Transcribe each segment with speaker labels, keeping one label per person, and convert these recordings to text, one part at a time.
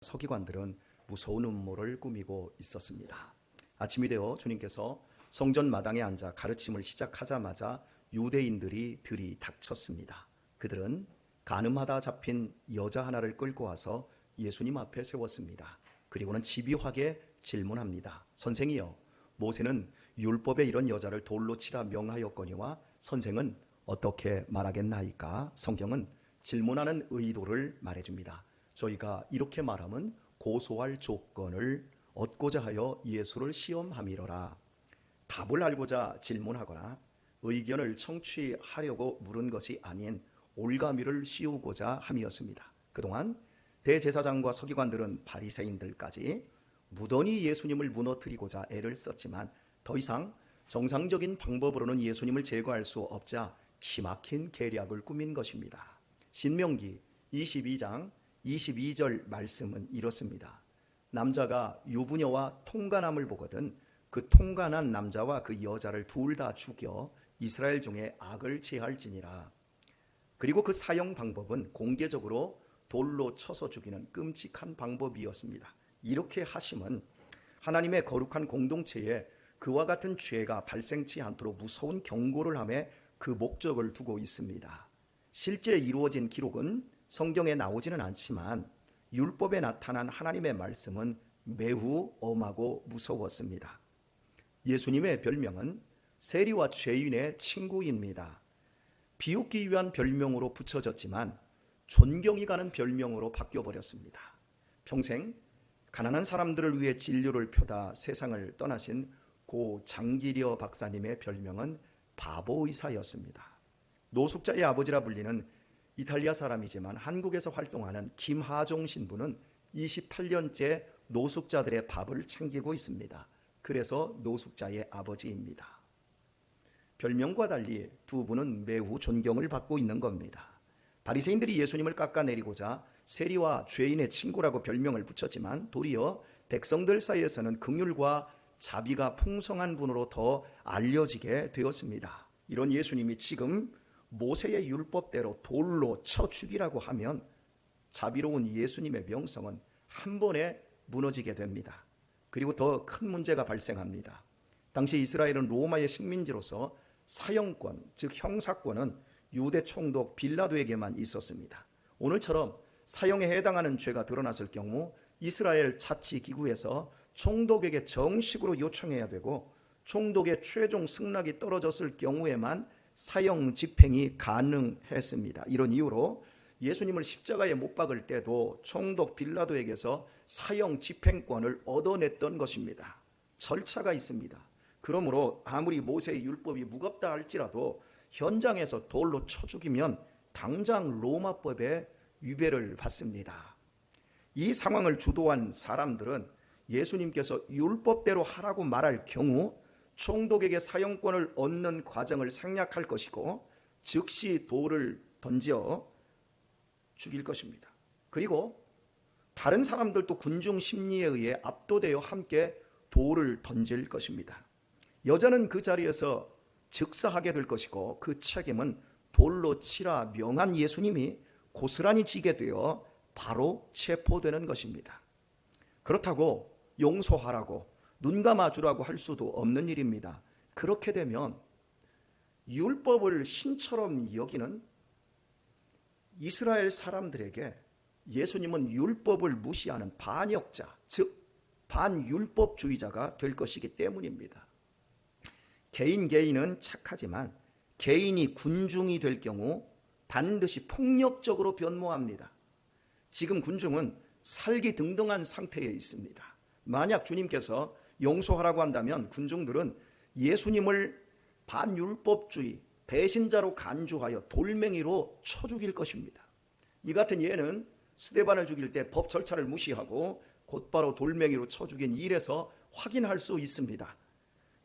Speaker 1: 서기관들은 무서운 음모를 꾸미고 있었습니다. 아침이 되어 주님께서 성전 마당에 앉아 가르침을 시작하자마자 유대인들이 들이닥쳤습니다. 그들은 가늠하다 잡힌 여자 하나를 끌고 와서 예수님 앞에 세웠습니다. 그리고는 집요하게 질문합니다. 선생이여, 모세는 율법에 이런 여자를 돌로 치라 명하였거니와 선생은 어떻게 말하겠나이까? 성경은 질문하는 의도를 말해줍니다. 저희가 이렇게 말하면 고소할 조건을 얻고자 하여 예수를 시험함이로라. 답을 알고자 질문하거나 의견을 청취하려고 물은 것이 아닌 올가미를 씌우고자 함이었습니다. 그동안 대제사장과 서기관들은 바리새인들까지 무던히 예수님을 무너뜨리고자 애를 썼지만 더 이상 정상적인 방법으로는 예수님을 제거할 수 없자 기막힌 계략을 꾸민 것입니다. 신명기 22장 22절 말씀은 이렇습니다. 남자가 유부녀와 통간함을 보거든 그 통간한 남자와 그 여자를 둘 다 죽여 이스라엘 중에 악을 제할지니라. 그리고 그 사형 방법은 공개적으로 돌로 쳐서 죽이는 끔찍한 방법이었습니다. 이렇게 하심은 하나님의 거룩한 공동체에 그와 같은 죄가 발생치 않도록 무서운 경고를 하며 그 목적을 두고 있습니다. 실제 이루어진 기록은 성경에 나오지는 않지만 율법에 나타난 하나님의 말씀은 매우 엄하고 무서웠습니다. 예수님의 별명은 세리와 죄인의 친구입니다. 비웃기 위한 별명으로 붙여졌지만 존경이 가는 별명으로 바뀌어버렸습니다. 평생 가난한 사람들을 위해 진료를 펴다 세상을 떠나신 고 장기려 박사님의 별명은 바보 의사였습니다. 노숙자의 아버지라 불리는 이탈리아 사람이지만 한국에서 활동하는 김하종 신부는 28년째 노숙자들의 밥을 챙기고 있습니다. 그래서 노숙자의 아버지입니다. 별명과 달리 두 분은 매우 존경을 받고 있는 겁니다. 바리새인들이 예수님을 깎아내리고자 세리와 죄인의 친구라고 별명을 붙였지만 도리어 백성들 사이에서는 긍휼과 자비가 풍성한 분으로 더 알려지게 되었습니다. 이런 예수님이 지금 모세의 율법대로 돌로 쳐 죽이라고 하면 자비로운 예수님의 명성은 한 번에 무너지게 됩니다. 그리고 더 큰 문제가 발생합니다. 당시 이스라엘은 로마의 식민지로서 사형권, 즉 형사권은 유대 총독 빌라도에게만 있었습니다. 오늘처럼 사형에 해당하는 죄가 드러났을 경우 이스라엘 자치기구에서 총독에게 정식으로 요청해야 되고 총독의 최종 승낙이 떨어졌을 경우에만 사형 집행이 가능했습니다. 이런 이유로 예수님을 십자가에 못 박을 때도 총독 빌라도에게서 사형 집행권을 얻어냈던 것입니다. 절차가 있습니다. 그러므로 아무리 모세의 율법이 무겁다 할지라도 현장에서 돌로 쳐 죽이면 당장 로마법에 위배를 받습니다. 이 상황을 주도한 사람들은 예수님께서 율법대로 하라고 말할 경우 총독에게 사형권을 얻는 과정을 생략할 것이고 즉시 돌을 던져 죽일 것입니다. 그리고 다른 사람들도 군중 심리에 의해 압도되어 함께 돌을 던질 것입니다. 여자는 그 자리에서 즉사하게 될 것이고 그 책임은 돌로 치라 명한 예수님이 고스란히 지게 되어 바로 체포되는 것입니다. 그렇다고 용서하라고 눈 감아주라고 할 수도 없는 일입니다. 그렇게 되면 율법을 신처럼 여기는 이스라엘 사람들에게 예수님은 율법을 무시하는 반역자, 즉 반율법주의자가 될 것이기 때문입니다. 개인은 착하지만 개인이 군중이 될 경우 반드시 폭력적으로 변모합니다. 지금 군중은 살기등등한 상태에 있습니다. 만약 주님께서 용서하라고 한다면 군중들은 예수님을 반율법주의, 배신자로 간주하여 돌멩이로 쳐 죽일 것입니다. 이 같은 예는 스데반을 죽일 때 법 절차를 무시하고 곧바로 돌멩이로 쳐 죽인 일에서 확인할 수 있습니다.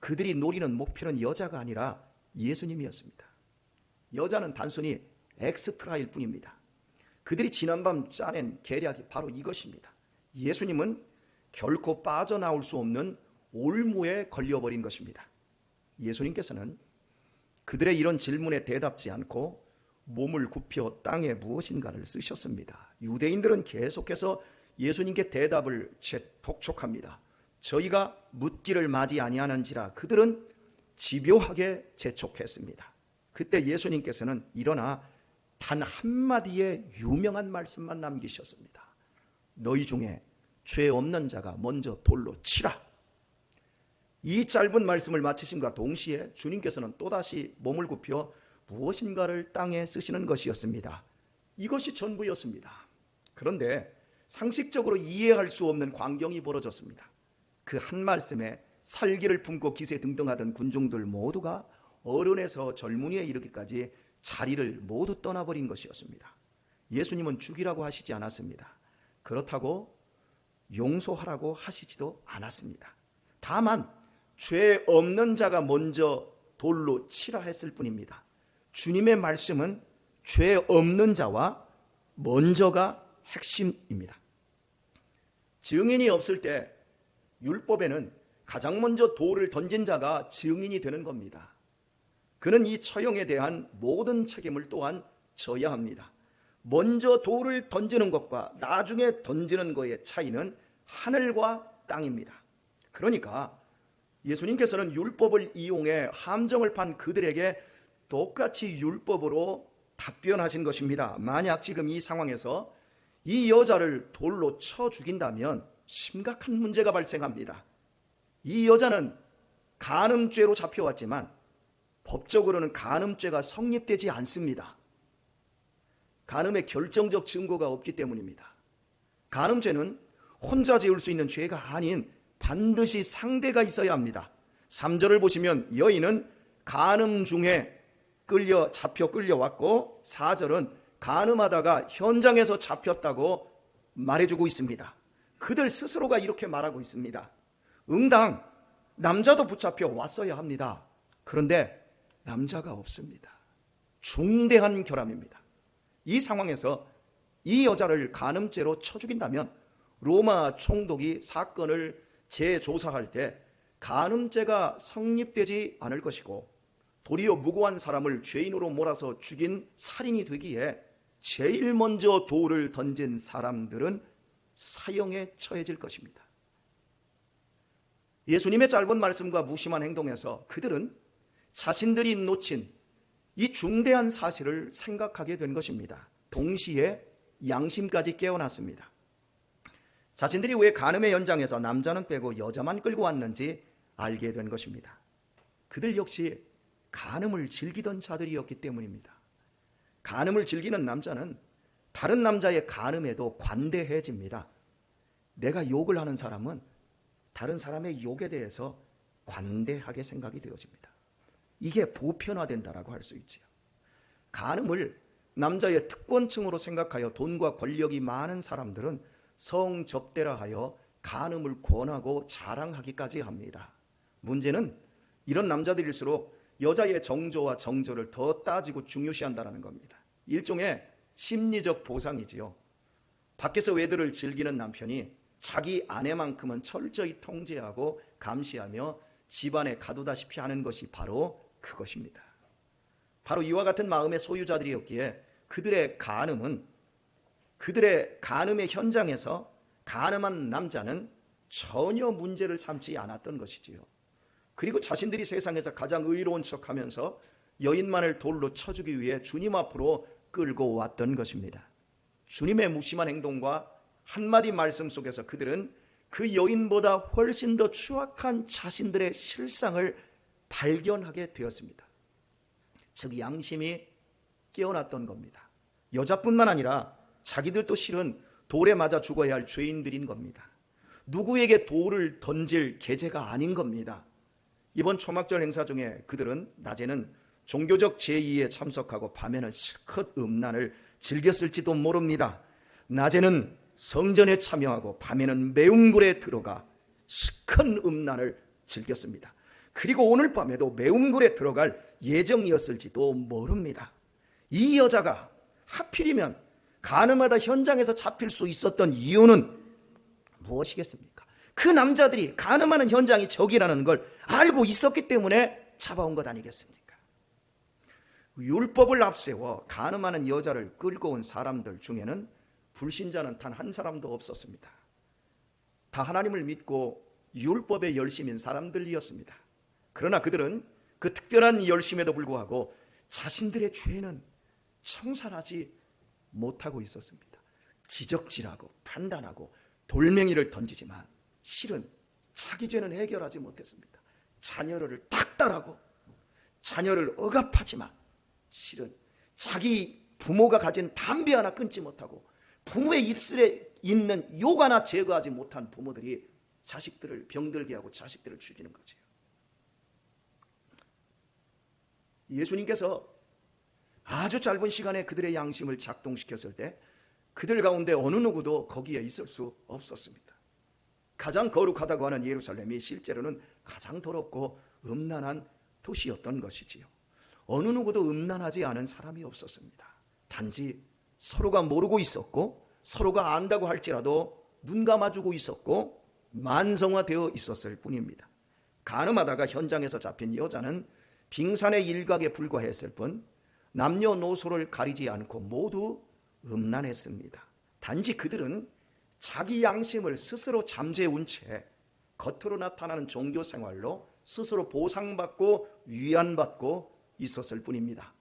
Speaker 1: 그들이 노리는 목표는 여자가 아니라 예수님이었습니다. 여자는 단순히 엑스트라일 뿐입니다. 그들이 지난밤 짜낸 계략이 바로 이것입니다. 예수님은 결코 빠져나올 수 없는 올무에 걸려버린 것입니다. 예수님께서는 그들의 이런 질문에 대답지 않고 몸을 굽혀 땅에 무엇인가를 쓰셨습니다. 유대인들은 계속해서 예수님께 대답을 독촉합니다. 저희가 묻기를 마지 아니하는지라. 그들은 집요하게 재촉했습니다. 그때 예수님께서는 일어나 단 한마디의 유명한 말씀만 남기셨습니다. 너희 중에 죄 없는 자가 먼저 돌로 치라. 이 짧은 말씀을 마치심과 동시에 주님께서는 또다시 몸을 굽혀 무엇인가를 땅에 쓰시는 것이었습니다. 이것이 전부였습니다. 그런데 상식적으로 이해할 수 없는 광경이 벌어졌습니다. 그 한 말씀에 살기를 품고 기세등등하던 군중들 모두가 어른에서 젊은이에 이르기까지 자리를 모두 떠나버린 것이었습니다. 예수님은 죽이라고 하시지 않았습니다. 그렇다고 용서하라고 하시지도 않았습니다. 다만 죄 없는 자가 먼저 돌로 치라 했을 뿐입니다. 주님의 말씀은 죄 없는 자와 먼저가 핵심입니다. 증인이 없을 때 율법에는 가장 먼저 돌을 던진 자가 증인이 되는 겁니다. 그는 이 처형에 대한 모든 책임을 또한 져야 합니다. 먼저 돌을 던지는 것과 나중에 던지는 것의 차이는 하늘과 땅입니다. 그러니까 예수님께서는 율법을 이용해 함정을 판 그들에게 똑같이 율법으로 답변하신 것입니다. 만약 지금 이 상황에서 이 여자를 돌로 쳐 죽인다면 심각한 문제가 발생합니다. 이 여자는 간음죄로 잡혀왔지만 법적으로는 간음죄가 성립되지 않습니다. 간음의 결정적 증거가 없기 때문입니다. 간음죄는 혼자 지을 수 있는 죄가 아닌 반드시 상대가 있어야 합니다. 3절을 보시면 여인은 간음 중에 잡혀 끌려왔고 4절은 간음하다가 현장에서 잡혔다고 말해주고 있습니다. 그들 스스로가 이렇게 말하고 있습니다. 응당 남자도 붙잡혀 왔어야 합니다. 그런데 남자가 없습니다. 중대한 결함입니다. 이 상황에서 이 여자를 간음죄로 쳐 죽인다면 로마 총독이 사건을 재조사할 때 간음죄가 성립되지 않을 것이고 도리어 무고한 사람을 죄인으로 몰아서 죽인 살인이 되기에 제일 먼저 돌을 던진 사람들은 사형에 처해질 것입니다. 예수님의 짧은 말씀과 무심한 행동에서 그들은 자신들이 놓친 이 중대한 사실을 생각하게 된 것입니다. 동시에 양심까지 깨어났습니다. 자신들이 왜 간음의 현장에서 남자는 빼고 여자만 끌고 왔는지 알게 된 것입니다. 그들 역시 간음을 즐기던 자들이었기 때문입니다. 간음을 즐기는 남자는 다른 남자의 간음에도 관대해집니다. 내가 욕을 하는 사람은 다른 사람의 욕에 대해서 관대하게 생각이 되어집니다. 이게 보편화된다라고 할 수 있지요. 간음을 남자의 특권층으로 생각하여 돈과 권력이 많은 사람들은 성접대라 하여 간음을 권하고 자랑하기까지 합니다. 문제는 이런 남자들일수록 여자의 정조와 정조를 더 따지고 중요시한다는 겁니다. 일종의 심리적 보상이지요. 밖에서 외도를 즐기는 남편이 자기 아내만큼은 철저히 통제하고 감시하며 집안에 가두다시피 하는 것이 바로 그것입니다. 바로 이와 같은 마음의 소유자들이었기에 그들의 간음의 현장에서 간음한 남자는 전혀 문제를 삼지 않았던 것이지요. 그리고 자신들이 세상에서 가장 의로운 척하면서 여인만을 돌로 쳐주기 위해 주님 앞으로 끌고 왔던 것입니다. 주님의 무심한 행동과 한마디 말씀 속에서 그들은 그 여인보다 훨씬 더 추악한 자신들의 실상을 발견하게 되었습니다. 즉 양심이 깨어났던 겁니다. 여자뿐만 아니라 자기들도 실은 돌에 맞아 죽어야 할 죄인들인 겁니다. 누구에게 돌을 던질 계제가 아닌 겁니다. 이번 초막절 행사 중에 그들은 낮에는 종교적 제의에 참석하고 밤에는 실컷 음란을 즐겼을지도 모릅니다. 낮에는 성전에 참여하고 밤에는 매운굴에 들어가 시큰 음란을 즐겼습니다. 그리고 오늘 밤에도 매운굴에 들어갈 예정이었을지도 모릅니다. 이 여자가 하필이면 간음하다 현장에서 잡힐 수 있었던 이유는 무엇이겠습니까? 그 남자들이 간음하는 현장이 저기라는 걸 알고 있었기 때문에 잡아온 것 아니겠습니까? 율법을 앞세워 간음하는 여자를 끌고 온 사람들 중에는 불신자는 단 한 사람도 없었습니다. 다 하나님을 믿고 율법에 열심인 사람들이었습니다. 그러나 그들은 그 특별한 열심에도 불구하고 자신들의 죄는 청산하지 못하고 있었습니다. 지적질하고 판단하고 돌멩이를 던지지만 실은 자기 죄는 해결하지 못했습니다. 자녀를 탁달하고 자녀를 억압하지만 실은 자기 부모가 가진 담배 하나 끊지 못하고 부모의 입술에 있는 욕 하나 제거하지 못한 부모들이 자식들을 병들게 하고 자식들을 죽이는 거죠. 예수님께서 아주 짧은 시간에 그들의 양심을 작동시켰을 때 그들 가운데 어느 누구도 거기에 있을 수 없었습니다. 가장 거룩하다고 하는 예루살렘이 실제로는 가장 더럽고 음란한 도시였던 것이지요. 어느 누구도 음란하지 않은 사람이 없었습니다. 단지 서로가 모르고 있었고 서로가 안다고 할지라도 눈 감아주고 있었고 만성화되어 있었을 뿐입니다. 가늠하다가 현장에서 잡힌 여자는 빙산의 일각에 불과했을 뿐 남녀노소를 가리지 않고 모두 음란했습니다. 단지 그들은 자기 양심을 스스로 잠재운 채 겉으로 나타나는 종교 생활로 스스로 보상받고 위안받고 있었을 뿐입니다.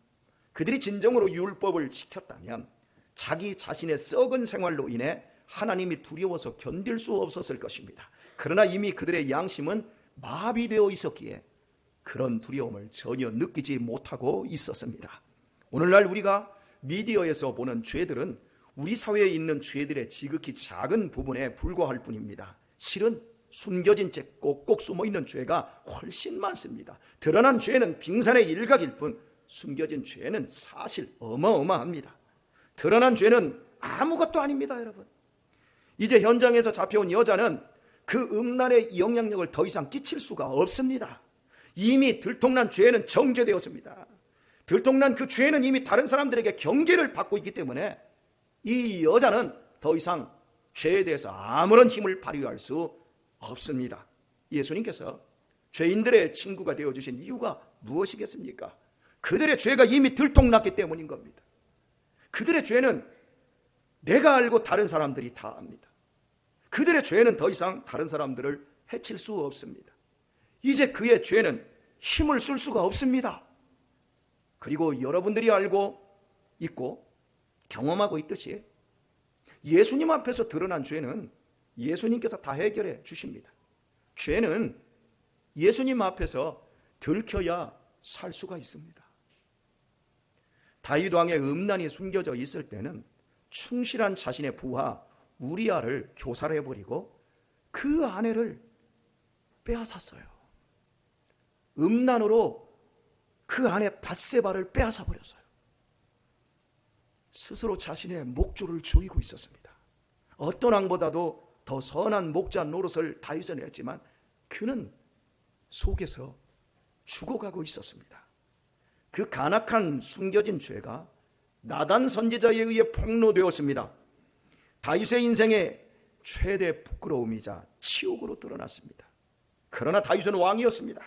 Speaker 1: 그들이 진정으로 율법을 지켰다면 자기 자신의 썩은 생활로 인해 하나님이 두려워서 견딜 수 없었을 것입니다. 그러나 이미 그들의 양심은 마비되어 있었기에 그런 두려움을 전혀 느끼지 못하고 있었습니다. 오늘날 우리가 미디어에서 보는 죄들은 우리 사회에 있는 죄들의 지극히 작은 부분에 불과할 뿐입니다. 실은 숨겨진 채 꼭꼭 숨어있는 죄가 훨씬 많습니다. 드러난 죄는 빙산의 일각일 뿐 숨겨진 죄는 사실 어마어마합니다. 드러난 죄는 아무것도 아닙니다, 여러분. 이제 현장에서 잡혀온 여자는 그 음란의 영향력을 더 이상 끼칠 수가 없습니다. 이미 들통난 죄는 정죄되었습니다. 들통난 그 죄는 이미 다른 사람들에게 경계를 받고 있기 때문에 이 여자는 더 이상 죄에 대해서 아무런 힘을 발휘할 수 없습니다. 예수님께서 죄인들의 친구가 되어주신 이유가 무엇이겠습니까? 그들의 죄가 이미 들통났기 때문인 겁니다. 그들의 죄는 내가 알고 다른 사람들이 다 압니다. 그들의 죄는 더 이상 다른 사람들을 해칠 수 없습니다. 이제 그의 죄는 힘을 쓸 수가 없습니다. 그리고 여러분들이 알고 있고 경험하고 있듯이 예수님 앞에서 드러난 죄는 예수님께서 다 해결해 주십니다. 죄는 예수님 앞에서 들켜야 살 수가 있습니다. 다윗 왕의 음란이 숨겨져 있을 때는 충실한 자신의 부하 우리아를 교살해버리고 그 아내를 빼앗았어요. 음란으로 그 아내 밧세바를 빼앗아버렸어요. 스스로 자신의 목조를 조이고 있었습니다. 어떤 왕보다도 더 선한 목자 노릇을 다윗은 했지만 그는 속에서 죽어가고 있었습니다. 그 간악한 숨겨진 죄가 나단 선지자에 의해 폭로되었습니다. 다윗의 인생의 최대 부끄러움이자 치욕으로 드러났습니다. 그러나 다윗은 왕이었습니다.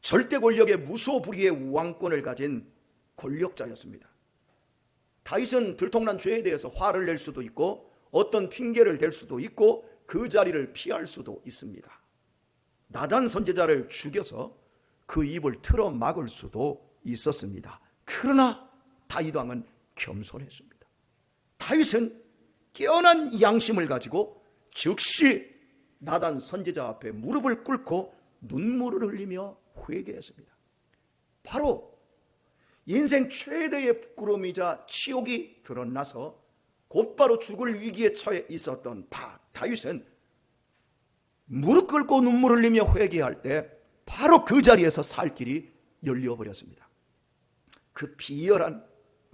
Speaker 1: 절대 권력의 무소불위의 왕권을 가진 권력자였습니다. 다윗은 들통난 죄에 대해서 화를 낼 수도 있고 어떤 핑계를 댈 수도 있고 그 자리를 피할 수도 있습니다. 나단 선지자를 죽여서 그 입을 틀어 막을 수도 있었습니다. 그러나 다윗 왕은 겸손했습니다. 다윗은 깨어난 양심을 가지고 즉시 나단 선지자 앞에 무릎을 꿇고 눈물을 흘리며 회개했습니다. 바로 인생 최대의 부끄러움이자 치욕이 드러나서 곧바로 죽을 위기에 처해 있었던 다윗은 무릎 꿇고 눈물을 흘리며 회개할 때 바로 그 자리에서 살 길이 열려버렸습니다. 그 비열한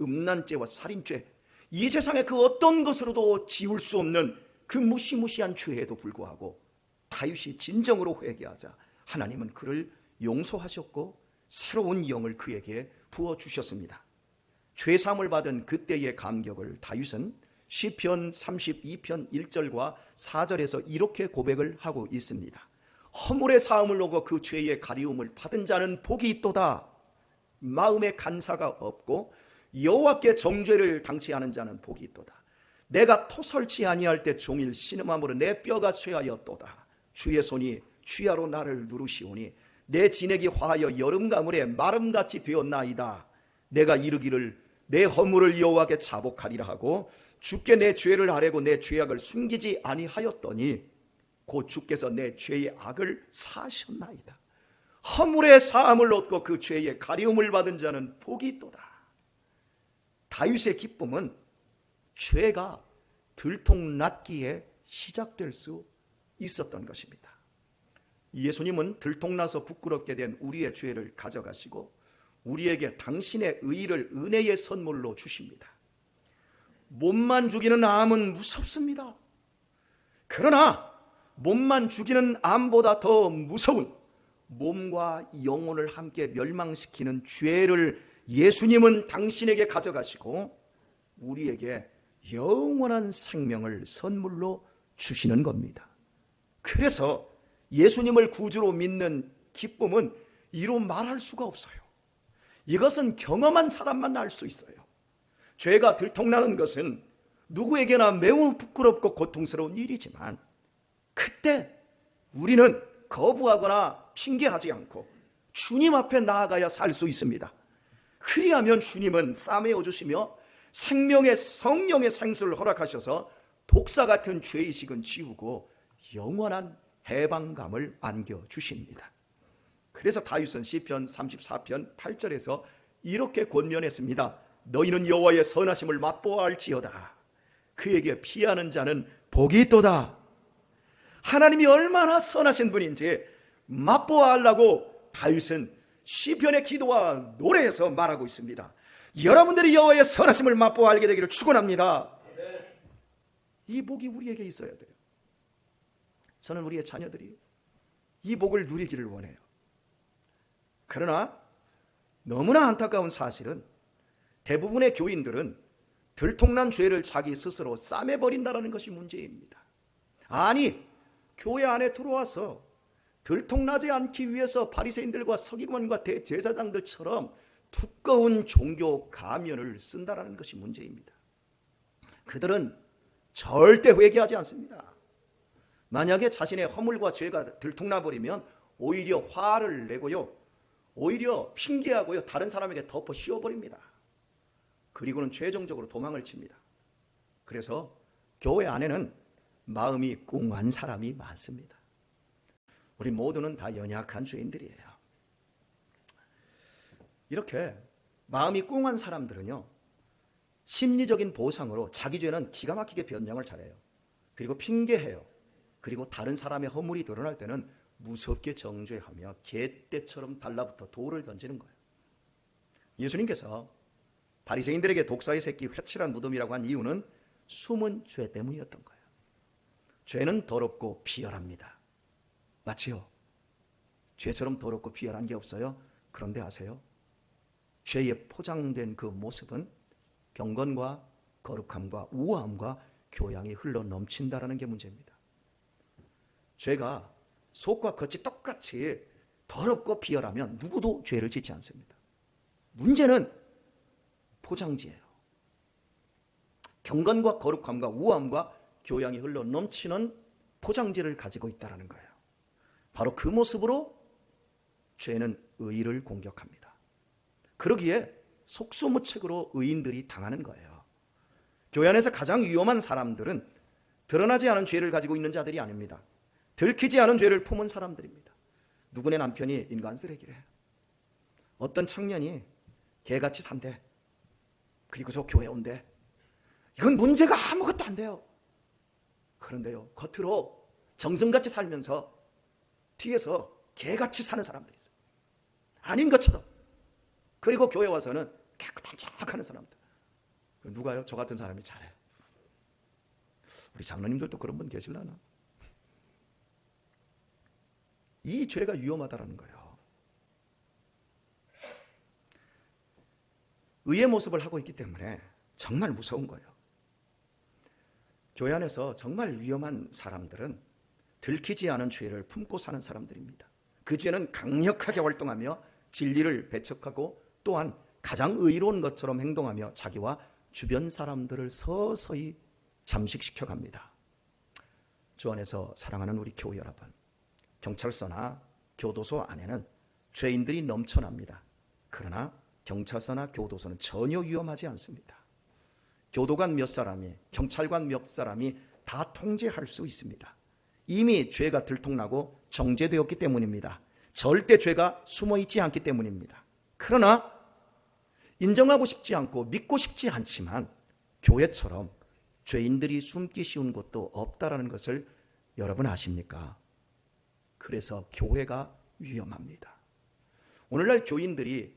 Speaker 1: 음란죄와 살인죄, 이 세상의 그 어떤 것으로도 지울 수 없는 그 무시무시한 죄에도 불구하고 다윗이 진정으로 회개하자 하나님은 그를 용서하셨고 새로운 영을 그에게 부어주셨습니다. 죄사함을 받은 그때의 감격을 다윗은 시편 32편 1절과 4절에서 이렇게 고백을 하고 있습니다. 허물의 사함을 오고 그 죄의 가리움을 받은 자는 복이 있도다. 마음에 간사가 없고 여호와께 정죄를 당치 않은 자는 복이 있도다. 내가 토설치 아니할 때 종일 신음함으로 내 뼈가 쇠하였도다. 주의 손이 취하로 나를 누르시오니 내 진액이 화하여 여름 가물에 마름같이 되었나이다. 내가 이르기를 내 허물을 여호와께 자복하리라 하고 주께 내 죄를 아뢰고 내 죄악을 숨기지 아니하였더니 곧 주께서 내 죄의 악을 사하셨나이다. 허물의 사함을 얻고 그 죄의 가리움을 받은 자는 복이 있도다. 다윗의 기쁨은 죄가 들통났기에 시작될 수 있었던 것입니다. 예수님은 들통나서 부끄럽게 된 우리의 죄를 가져가시고 우리에게 당신의 의를 은혜의 선물로 주십니다. 몸만 죽이는 암은 무섭습니다. 그러나 몸만 죽이는 암보다 더 무서운 몸과 영혼을 함께 멸망시키는 죄를 예수님은 당신에게 가져가시고 우리에게 영원한 생명을 선물로 주시는 겁니다. 그래서 예수님을 구주로 믿는 기쁨은 이로 말할 수가 없어요. 이것은 경험한 사람만 알 수 있어요. 죄가 들통나는 것은 누구에게나 매우 부끄럽고 고통스러운 일이지만 그때 우리는 거부하거나 핑계하지 않고 주님 앞에 나아가야 살 수 있습니다. 그리하면 주님은 싸매어 주시며 생명의 성령의 생수를 허락하셔서 독사 같은 죄의식은 지우고 영원한 해방감을 안겨주십니다. 그래서 다윗은 시편 34편 8절에서 이렇게 권면했습니다. 너희는 여호와의 선하심을 맛보아 알지어다. 그에게 피하는 자는 복이 있도다. 하나님이 얼마나 선하신 분인지 맛보아 알라고 다윗은 시편의 기도와 노래에서 말하고 있습니다. 여러분들이 여호와의 선하심을 맛보아 알게 되기를 축원합니다. 이 복이 우리에게 있어야 돼요. 저는 우리의 자녀들이 이 복을 누리기를 원해요. 그러나 너무나 안타까운 사실은 대부분의 교인들은 들통난 죄를 자기 스스로 싸매버린다는 것이 문제입니다. 아니, 교회 안에 들어와서 들통나지 않기 위해서 바리새인들과 서기관과 대제사장들처럼 두꺼운 종교 가면을 쓴다는 것이 문제입니다. 그들은 절대 회개하지 않습니다. 만약에 자신의 허물과 죄가 들통나버리면 오히려 화를 내고요, 오히려 핑계하고요, 다른 사람에게 덮어 씌워버립니다. 그리고는 최종적으로 도망을 칩니다. 그래서 교회 안에는 마음이 꿍한 사람이 많습니다. 우리 모두는 다 연약한 죄인들이에요. 이렇게 마음이 꿍한 사람들은요, 심리적인 보상으로 자기 죄는 기가 막히게 변명을 잘해요. 그리고 핑계해요. 그리고 다른 사람의 허물이 드러날 때는 무섭게 정죄하며 개떼처럼 달라붙어 돌을 던지는 거예요. 예수님께서 바리새인들에게 독사의 새끼 회칠한 무덤이라고 한 이유는 숨은 죄 때문이었던 거예요. 죄는 더럽고 비열합니다. 맞지요? 죄처럼 더럽고 비열한 게 없어요. 그런데 아세요? 죄에 포장된 그 모습은 경건과 거룩함과 우아함과 교양이 흘러 넘친다라는 게 문제입니다. 죄가 속과 겉이 똑같이 더럽고 비열하면 누구도 죄를 짓지 않습니다. 문제는 포장지예요. 경건과 거룩함과 우아함과 교양이 흘러 넘치는 포장지를 가지고 있다는 거예요. 바로 그 모습으로 죄는 의를 공격합니다. 그러기에 속수무책으로 의인들이 당하는 거예요. 교회 안에서 가장 위험한 사람들은 드러나지 않은 죄를 가지고 있는 자들이 아닙니다. 들키지 않은 죄를 품은 사람들입니다. 누구네 남편이 인간 쓰레기래. 어떤 청년이 개같이 산대. 그리고 저 교회 온대. 이건 문제가 아무것도 안 돼요. 그런데요, 겉으로 정성같이 살면서 뒤에서 개같이 사는 사람들이 있어요. 아닌 것처럼. 그리고 교회 와서는 깨끗한 척 하는 사람들. 누가요? 저 같은 사람이 잘해요. 우리 장로님들도 그런 분 계실라나? 이 죄가 위험하다는 거예요. 의의 모습을 하고 있기 때문에 정말 무서운 거예요. 교회 안에서 정말 위험한 사람들은 들키지 않은 죄를 품고 사는 사람들입니다. 그 죄는 강력하게 활동하며 진리를 배척하고 또한 가장 의로운 것처럼 행동하며 자기와 주변 사람들을 서서히 잠식시켜 갑니다. 주 안에서 사랑하는 우리 교회 여러분, 경찰서나 교도소 안에는 죄인들이 넘쳐납니다. 그러나 경찰서나 교도소는 전혀 위험하지 않습니다. 교도관 몇 사람이, 경찰관 몇 사람이 다 통제할 수 있습니다. 이미 죄가 들통나고 정죄되었기 때문입니다. 절대 죄가 숨어있지 않기 때문입니다. 그러나 인정하고 싶지 않고 믿고 싶지 않지만 교회처럼 죄인들이 숨기 쉬운 곳도 없다라는 것을 여러분 아십니까? 그래서 교회가 위험합니다. 오늘날 교인들이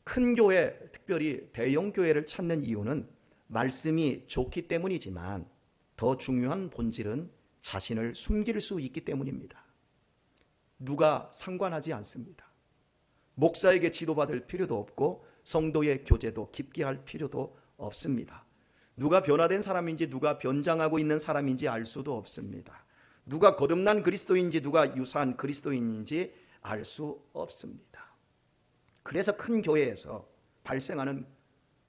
Speaker 1: 큰 교회, 특별히 대형 교회를 찾는 이유는 말씀이 좋기 때문이지만 더 중요한 본질은 자신을 숨길 수 있기 때문입니다. 누가 상관하지 않습니다. 목사에게 지도받을 필요도 없고 성도의 교제도 깊게 할 필요도 없습니다. 누가 변화된 사람인지 누가 변장하고 있는 사람인지 알 수도 없습니다. 누가 거듭난 그리스도인지 누가 유사한 그리스도인인지 알 수 없습니다. 그래서 큰 교회에서 발생하는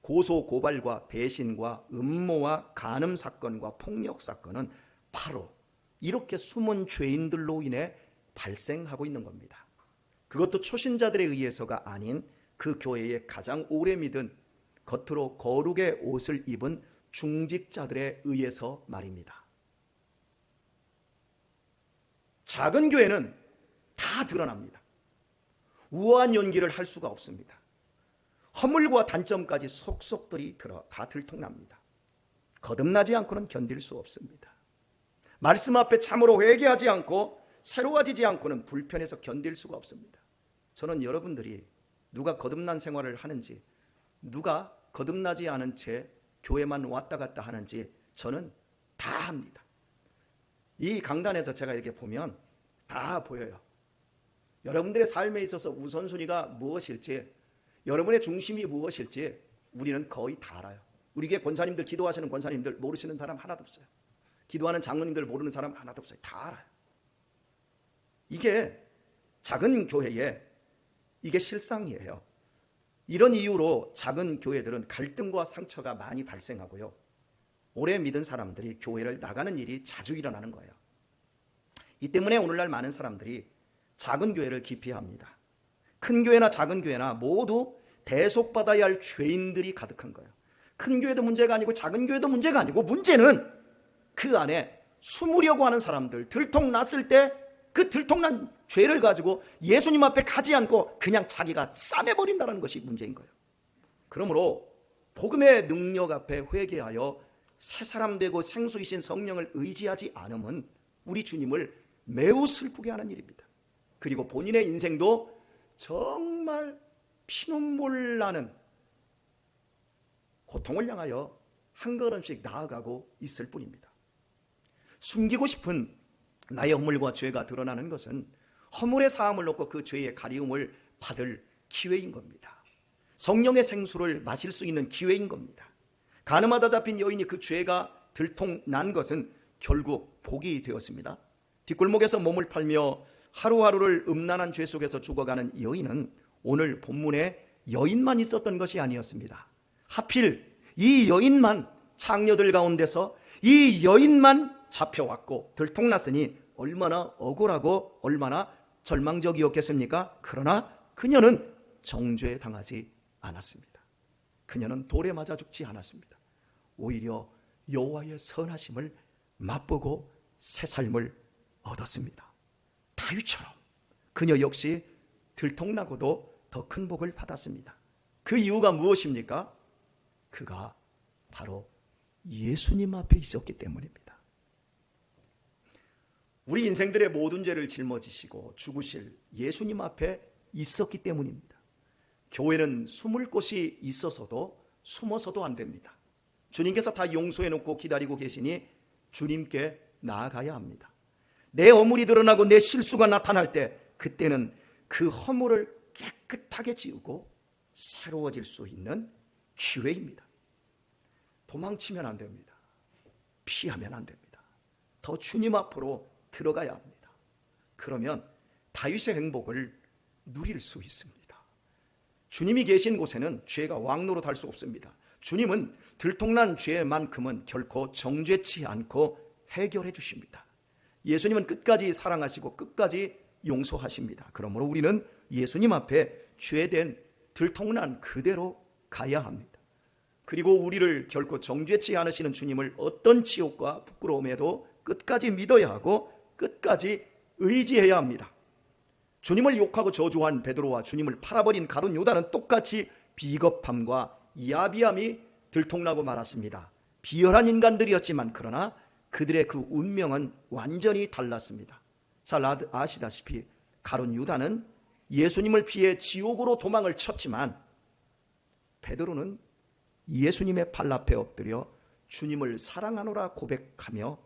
Speaker 1: 고소 고발과 배신과 음모와 간음 사건과 폭력 사건은 바로 이렇게 숨은 죄인들로 인해 발생하고 있는 겁니다. 그것도 초신자들에 의해서가 아닌 그 교회에 가장 오래 믿은 겉으로 거룩의 옷을 입은 중직자들에 의해서 말입니다. 작은 교회는 다 드러납니다. 우아한 연기를 할 수가 없습니다. 허물과 단점까지 속속들이 다 들통납니다. 거듭나지 않고는 견딜 수 없습니다. 말씀 앞에 참으로 회개하지 않고 새로워지지 않고는 불편해서 견딜 수가 없습니다. 저는 여러분들이 누가 거듭난 생활을 하는지, 누가 거듭나지 않은 채 교회만 왔다 갔다 하는지 저는 다 합니다. 이 강단에서 제가 이렇게 보면 다 보여요. 여러분들의 삶에 있어서 우선순위가 무엇일지, 여러분의 중심이 무엇일지 우리는 거의 다 알아요. 우리 교회 권사님들, 기도하시는 권사님들 모르시는 사람 하나도 없어요. 기도하는 장로님들 모르는 사람 하나도 없어요. 다 알아요. 이게 작은 교회에 이게 실상이에요. 이런 이유로 작은 교회들은 갈등과 상처가 많이 발생하고요. 오래 믿은 사람들이 교회를 나가는 일이 자주 일어나는 거예요. 이 때문에 오늘날 많은 사람들이 작은 교회를 기피합니다. 큰 교회나 작은 교회나 모두 대속받아야 할 죄인들이 가득한 거예요. 큰 교회도 문제가 아니고 작은 교회도 문제가 아니고 문제는 그 안에 숨으려고 하는 사람들, 들통났을 때 그 들통난 죄를 가지고 예수님 앞에 가지 않고 그냥 자기가 싸매버린다는 것이 문제인 거예요. 그러므로 복음의 능력 앞에 회개하여 새 사람 되고 생수이신 성령을 의지하지 않으면 우리 주님을 매우 슬프게 하는 일입니다. 그리고 본인의 인생도 정말 피눈물 나는 고통을 향하여 한 걸음씩 나아가고 있을 뿐입니다. 숨기고 싶은 나의 허물과 죄가 드러나는 것은 허물의 사함을 놓고 그 죄의 가리움을 받을 기회인 겁니다. 성령의 생수를 마실 수 있는 기회인 겁니다. 가늠하다 잡힌 여인이 그 죄가 들통난 것은 결국 복이 되었습니다. 뒷골목에서 몸을 팔며 하루하루를 음란한 죄 속에서 죽어가는 여인은 오늘 본문에 여인만 있었던 것이 아니었습니다. 하필 이 여인만, 창녀들 가운데서 이 여인만 잡혀왔고 들통났으니 얼마나 억울하고 얼마나 절망적이었겠습니까? 그러나 그녀는 정죄당하지 않았습니다. 그녀는 돌에 맞아 죽지 않았습니다. 오히려 여호와의 선하심을 맛보고 새 삶을 얻었습니다. 다윗처럼 그녀 역시 들통나고도 더 큰 복을 받았습니다. 그 이유가 무엇입니까? 그가 바로 예수님 앞에 있었기 때문입니다. 우리 인생들의 모든 죄를 짊어지시고 죽으실 예수님 앞에 있었기 때문입니다. 교회는 숨을 곳이 있어서도 숨어서도 안 됩니다. 주님께서 다 용서해 놓고 기다리고 계시니 주님께 나아가야 합니다. 내 허물이 드러나고 내 실수가 나타날 때 그때는 그 허물을 깨끗하게 지우고 새로워질 수 있는 기회입니다. 도망치면 안 됩니다. 피하면 안 됩니다. 더 주님 앞으로 들어가야 합니다. 그러면 다윗의 행복을 누릴 수 있습니다. 주님이 계신 곳에는 죄가 왕노릇할 수 없습니다. 주님은 들통난 죄만큼은 결코 정죄치 않고 해결해 주십니다. 예수님은 끝까지 사랑하시고 끝까지 용서하십니다. 그러므로 우리는 예수님 앞에 죄된 들통난 그대로 가야 합니다. 그리고 우리를 결코 정죄치 않으시는 주님을 어떤 지옥과 부끄러움에도 끝까지 믿어야 하고 끝까지 의지해야 합니다. 주님을 욕하고 저주한 베드로와 주님을 팔아버린 가룟 유다는 똑같이 비겁함과 야비함이 들통나고 말았습니다. 비열한 인간들이었지만 그러나 그들의 그 운명은 완전히 달랐습니다. 잘 아시다시피 가룟 유다는 예수님을 피해 지옥으로 도망을 쳤지만 베드로는 예수님의 발 앞에 엎드려 주님을 사랑하노라 고백하며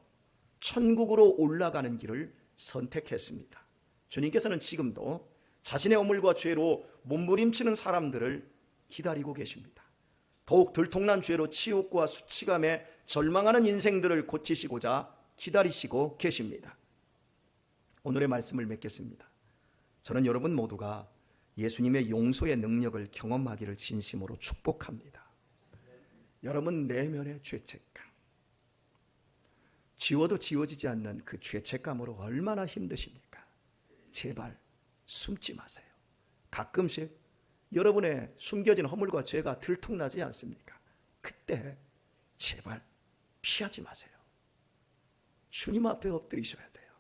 Speaker 1: 천국으로 올라가는 길을 선택했습니다. 주님께서는 지금도 자신의 허물과 죄로 몸부림치는 사람들을 기다리고 계십니다. 더욱 들통난 죄로 치욕과 수치감에 절망하는 인생들을 고치시고자 기다리시고 계십니다. 오늘의 말씀을 맺겠습니다. 저는 여러분 모두가 예수님의 용서의 능력을 경험하기를 진심으로 축복합니다. 여러분 내면의 죄책감, 지워도 지워지지 않는 그 죄책감으로 얼마나 힘드십니까? 제발 숨지 마세요. 가끔씩 여러분의 숨겨진 허물과 죄가 들통나지 않습니까? 그때 제발 피하지 마세요. 주님 앞에 엎드리셔야 돼요.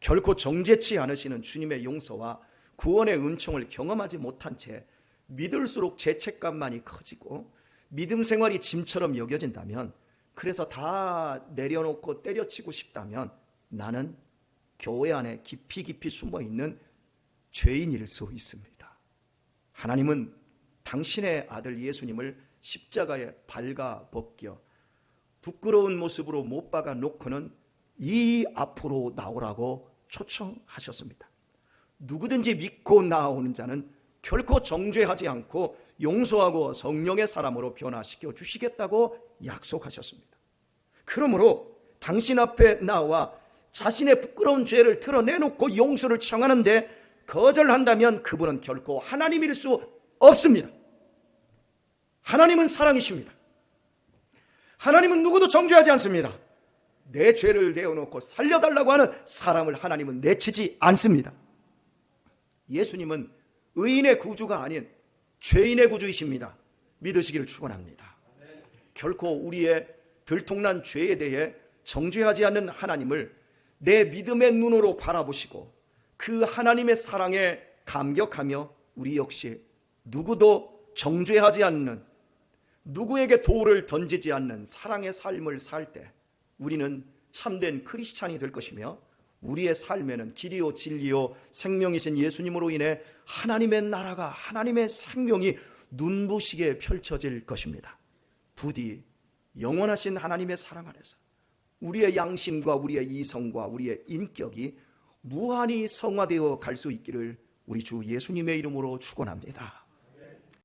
Speaker 1: 결코 정죄치 않으시는 주님의 용서와 구원의 은총을 경험하지 못한 채 믿을수록 죄책감만이 커지고 믿음 생활이 짐처럼 여겨진다면, 그래서 다 내려놓고 때려치고 싶다면 나는 교회 안에 깊이 숨어있는 죄인일 수 있습니다. 하나님은 당신의 아들 예수님을 십자가에 발가 벗겨 부끄러운 모습으로 못 박아 놓고는 이 앞으로 나오라고 초청하셨습니다. 누구든지 믿고 나오는 자는 결코 정죄하지 않고 용서하고 성령의 사람으로 변화시켜 주시겠다고 약속하셨습니다. 그러므로 당신 앞에 나와 자신의 부끄러운 죄를 드러내놓고 용서를 청하는데 거절한다면 그분은 결코 하나님일 수 없습니다. 하나님은 사랑이십니다. 하나님은 누구도 정죄하지 않습니다. 내 죄를 내어놓고 살려달라고 하는 사람을 하나님은 내치지 않습니다. 예수님은 의인의 구주가 아닌 죄인의 구주이십니다. 믿으시기를 축원합니다. 결코 우리의 들통난 죄에 대해 정죄하지 않는 하나님을 내 믿음의 눈으로 바라보시고 그 하나님의 사랑에 감격하며 우리 역시 누구도 정죄하지 않는, 누구에게 돌을 던지지 않는 사랑의 삶을 살 때 우리는 참된 크리스찬이 될 것이며, 우리의 삶에는 길이요 진리요 생명이신 예수님으로 인해 하나님의 나라가, 하나님의 생명이 눈부시게 펼쳐질 것입니다. 부디 영원하신 하나님의 사랑 안에서 우리의 양심과 우리의 이성과 우리의 인격이 무한히 성화되어 갈 수 있기를 우리 주 예수님의 이름으로 축원합니다.